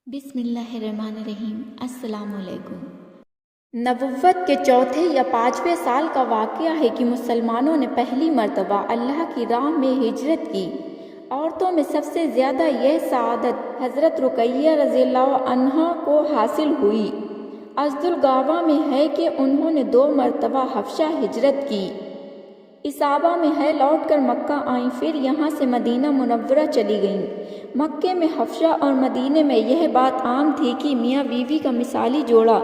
بسم اللہ الرحمن الرحیم۔ السلام علیکم۔ نبوت کے چوتھے یا پانچویں سال کا واقعہ ہے کہ مسلمانوں نے پہلی مرتبہ اللہ کی راہ میں ہجرت کی۔ عورتوں میں سب سے زیادہ یہ سعادت حضرت رقیہ رضی اللہ عنہا کو حاصل ہوئی۔ عبد الغابہ میں ہے کہ انہوں نے 2 مرتبہ حبشہ ہجرت کی۔ اصابہ میں ہے لوٹ کر مکہ آئیں، پھر یہاں سے مدینہ منورہ چلی گئیں۔ مکے میں حبشہ اور مدینے میں یہ بات عام تھی کہ میاں بیوی کا مثالی جوڑا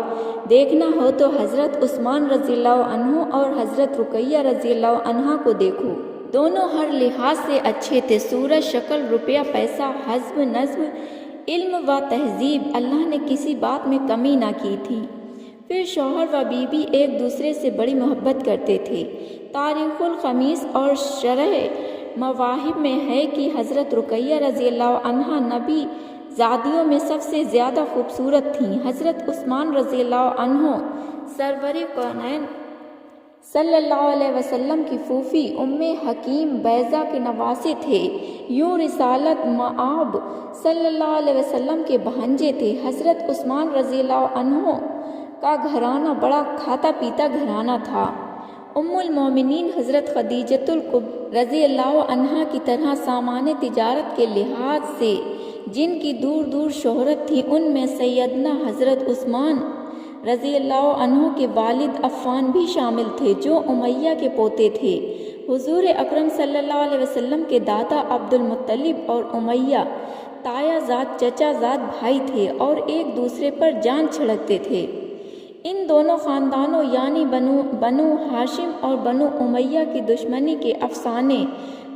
دیکھنا ہو تو حضرت عثمان رضی اللہ عنہ اور حضرت رقیہ رضی اللہ عنہا کو دیکھو۔ دونوں ہر لحاظ سے اچھے تھے، صورت، شکل، روپیہ، پیسہ، حسب نسب، علم و تہذیب، اللہ نے کسی بات میں کمی نہ کی تھی۔ پھر شوہر و بیوی ایک دوسرے سے بڑی محبت کرتے تھے۔ تاریخ الخمیس اور شرح مواہب میں ہے کہ حضرت رقیہ رضی اللہ عنہا نبی زادیوں میں سب سے زیادہ خوبصورت تھیں۔ حضرت عثمان رضی اللہ عنہ سرور کونین صلی اللہ علیہ وسلم کی پھوپھی ام حکیم بیضہ کے نواسے تھے، یوں رسالت مآب صلی اللہ علیہ وسلم کے بھانجے تھے۔ حضرت عثمان رضی اللہ عنہ کا گھرانہ بڑا کھاتا پیتا گھرانہ تھا۔ ام المومنین حضرت خدیجۃ الکبریٰ رضی اللہ عنہا کی طرح سامان تجارت کے لحاظ سے جن کی دور دور شہرت تھی، ان میں سیدنا حضرت عثمان رضی اللہ عنہ کے والد عفان بھی شامل تھے، جو امیہ کے پوتے تھے۔ حضور اکرم صلی اللہ علیہ وسلم کے دادا عبد المطلب اور امیہ تایا زاد چچا زاد بھائی تھے اور ایک دوسرے پر جان چھڑکتے تھے۔ ان دونوں خاندانوں یعنی بنو ہاشم اور بنو امیہ کی دشمنی کے افسانے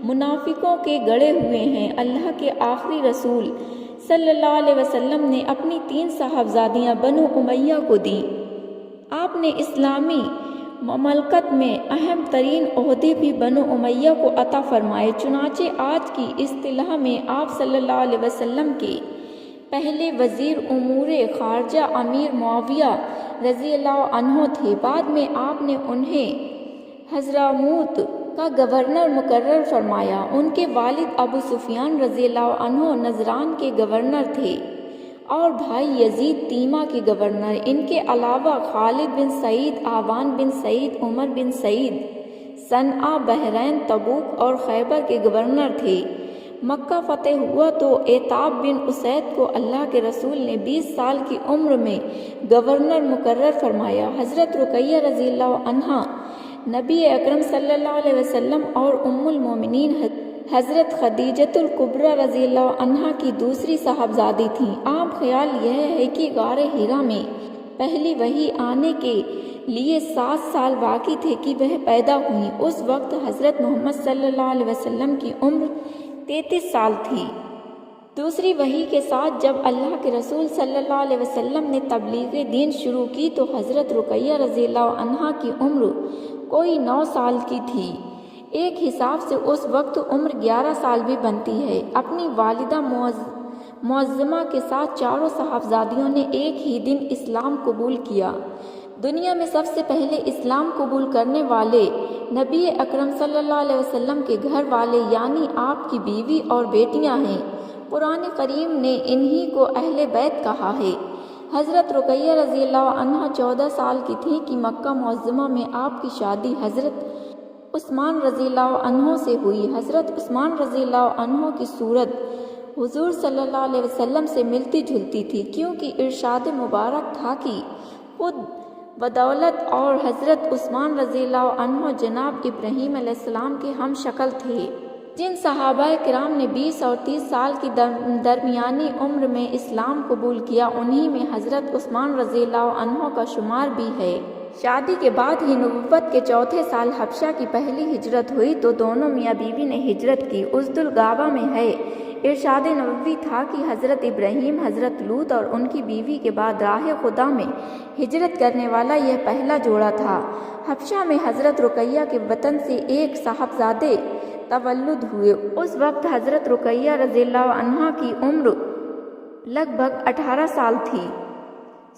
منافقوں کے گڑے ہوئے ہیں۔ اللہ کے آخری رسول صلی اللہ علیہ وسلم نے اپنی 3 صاحبزادیاں بنو امیہ کو دیں۔ آپ نے اسلامی مملکت میں اہم ترین عہدے بھی بنو امیہ کو عطا فرمائے، چنانچہ آج کی اصطلاح میں آپ صلی اللہ علیہ وسلم کے پہلے وزیر امور خارجہ امیر معاویہ رضی اللہ عنہ تھے۔ بعد میں آپ نے انہیں حضرموت کا گورنر مقرر فرمایا۔ ان کے والد ابو سفیان رضی اللہ عنہ نجران کے گورنر تھے اور بھائی یزید تیمہ کے گورنر۔ ان کے علاوہ خالد بن سعید، آوان بن سعید، عمر بن سعید صنعا، بحرین، تبوک اور خیبر کے گورنر تھے۔ مکہ فتح ہوا تو عتاب بن اسید کو اللہ کے رسول نے 20 سال کی عمر میں گورنر مقرر فرمایا۔ حضرت رقیہ رضی اللہ عنہا نبی اکرم صلی اللہ علیہ وسلم اور ام المومنین حضرت خدیجۃ الکبریٰ رضی اللہ عنہا کی دوسری صاحبزادی تھیں۔ عام خیال یہ ہے کہ غار حرا میں پہلی وحی آنے کے لیے 7 سال باقی تھے کہ وہ پیدا ہوئیں۔ اس وقت حضرت محمد صلی اللہ علیہ وسلم کی عمر 33 سال تھی۔ دوسری وحی کے ساتھ جب اللہ کے رسول صلی اللہ علیہ وسلم نے تبلیغ دین شروع کی تو حضرت رقیہ رضی اللہ عنہا کی عمر کوئی 9 سال کی تھی۔ ایک حساب سے اس وقت عمر 11 سال بھی بنتی ہے۔ اپنی والدہ معظمہ کے ساتھ 4 صاحبزادیوں نے ایک ہی دن اسلام قبول کیا۔ دنیا میں سب سے پہلے اسلام قبول کرنے والے نبی اکرم صلی اللہ علیہ وسلم کے گھر والے یعنی آپ کی بیوی اور بیٹیاں ہیں۔ قرآن کریم نے انہی کو اہل بیت کہا ہے۔ حضرت رقیہ رضی اللہ عنہا 14 سال کی تھی کہ مکہ معظمہ میں آپ کی شادی حضرت عثمان رضی اللہ عنہ سے ہوئی۔ حضرت عثمان رضی اللہ عنہ کی صورت حضور صلی اللہ علیہ وسلم سے ملتی جلتی تھی، کیونکہ ارشاد مبارک تھا کہ خود بدولت اور حضرت عثمان رضی اللہ عنہ جناب ابراہیم علیہ السلام کے ہم شکل تھے۔ جن صحابہ کرام نے 20 اور 30 سال کی درمیانی عمر میں اسلام قبول کیا، انہی میں حضرت عثمان رضی اللہ عنہ کا شمار بھی ہے۔ شادی کے بعد ہی نبوت کے چوتھے سال حبشہ کی پہلی ہجرت ہوئی تو دونوں میاں بیوی نے ہجرت کی۔ عبد الغابہ میں ہے ارشاد نبوی تھا کہ حضرت ابراہیم، حضرت لوط اور ان کی بیوی کے بعد راہ خدا میں ہجرت کرنے والا یہ پہلا جوڑا تھا۔ حبشہ میں حضرت رقیہ کے وطن سے ایک صاحبزادے تولد ہوئے۔ اس وقت حضرت رقیہ رضی اللہ عنہا کی عمر لگ بھگ 18 سال تھی۔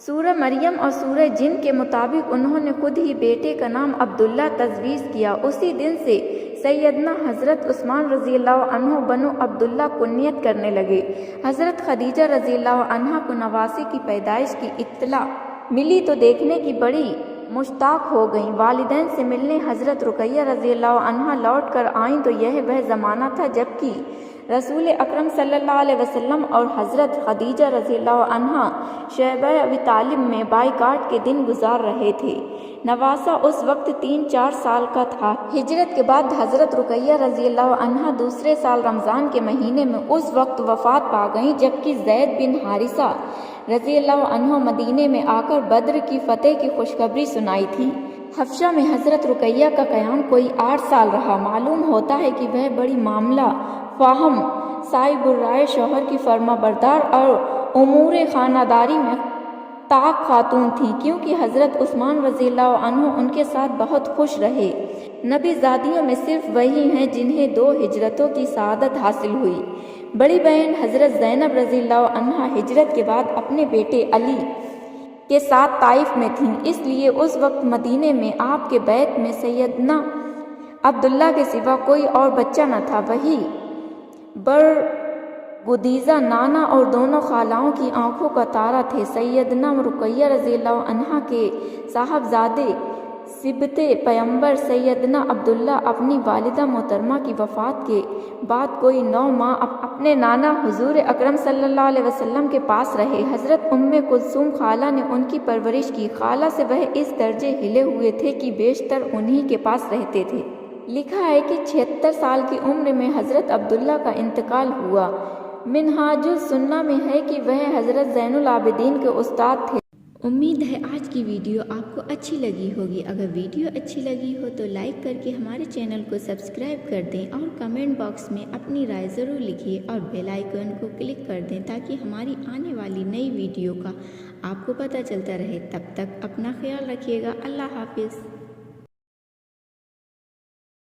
سورہ مریم اور سورہ جن کے مطابق انہوں نے خود ہی بیٹے کا نام عبداللہ تجویز کیا۔ اسی دن سے سیدنا حضرت عثمان رضی اللہ عنہ بنو عبداللہ کنیت کرنے لگے۔ حضرت خدیجہ رضی اللہ عنہ کو نواسی کی پیدائش کی اطلاع ملی تو دیکھنے کی بڑی مشتاق ہو گئیں۔ والدین سے ملنے حضرت رقیہ رضی اللہ عنہ لوٹ کر آئیں تو یہ وہ زمانہ تھا جبکہ رسول اکرم صلی اللہ علیہ وسلم اور حضرت خدیجہ رضی اللہ عنہ شیبہ ابی طالب میں بائیکاٹ کے دن گزار رہے تھے۔ نواسہ اس وقت 3-4 سال کا تھا۔ ہجرت کے بعد حضرت رقیہ رضی اللہ عنہ دوسرے سال رمضان کے مہینے میں اس وقت وفات پا گئیں جبکہ زید بن حارثہ رضی اللہ عنہ مدینے میں آ کر بدر کی فتح کی خوشخبری سنائی تھی۔ حبشہ میں حضرت رقیہ کا قیام کوئی 8 سال رہا۔ معلوم ہوتا ہے کہ وہ بڑی معاملہ فاہم، صاحب الرائے، شوہر کی فرما بردار اور امور خانہ داری میں طاق خاتون تھیں، کیونکہ حضرت عثمان رضی اللہ عنہ ان کے ساتھ بہت خوش رہے۔ نبی زادیوں میں صرف وہی ہیں جنہیں 2 ہجرتوں کی سعادت حاصل ہوئی۔ بڑی بہن حضرت زینب رضی اللہ عنہ ہجرت کے بعد اپنے بیٹے علی کے ساتھ طائف میں تھیں، اس لیے اس وقت مدینے میں آپ کے بیت میں سیدنا عبداللہ کے سوا کوئی اور بچہ نہ تھا۔ وہی برگزیدہ نانا اور دونوں خالاؤں کی آنکھوں کا تارا تھے۔ سیدنا رقیہ رضی اللہ عنہ کے صاحبزادے صبت پیغمبر سیدنا عبداللہ اپنی والدہ محترمہ کی وفات کے بعد کوئی 9 ماہ اپنے نانا حضور اکرم صلی اللہ علیہ وسلم کے پاس رہے۔ حضرت ام کلثوم خالہ نے ان کی پرورش کی۔ خالہ سے وہ اس درجے ہلے ہوئے تھے کہ بیشتر انہی کے پاس رہتے تھے۔ لکھا ہے کہ 76 سال کی عمر میں حضرت عبداللہ کا انتقال ہوا۔ منہاج السنہ میں ہے کہ وہ حضرت زین العابدین کے استاد تھے۔ امید ہے آج کی ویڈیو آپ کو اچھی لگی ہوگی۔ اگر ویڈیو اچھی لگی ہو تو لائک کر کے ہمارے چینل کو سبسکرائب کر دیں اور کمنٹ باکس میں اپنی رائے ضرور لکھیے اور بیل آئیکن کو کلک کر دیں تاکہ ہماری آنے والی نئی ویڈیو کا آپ کو پتہ چلتا رہے۔ تب تک اپنا خیال رکھیے گا۔ اللہ حافظ۔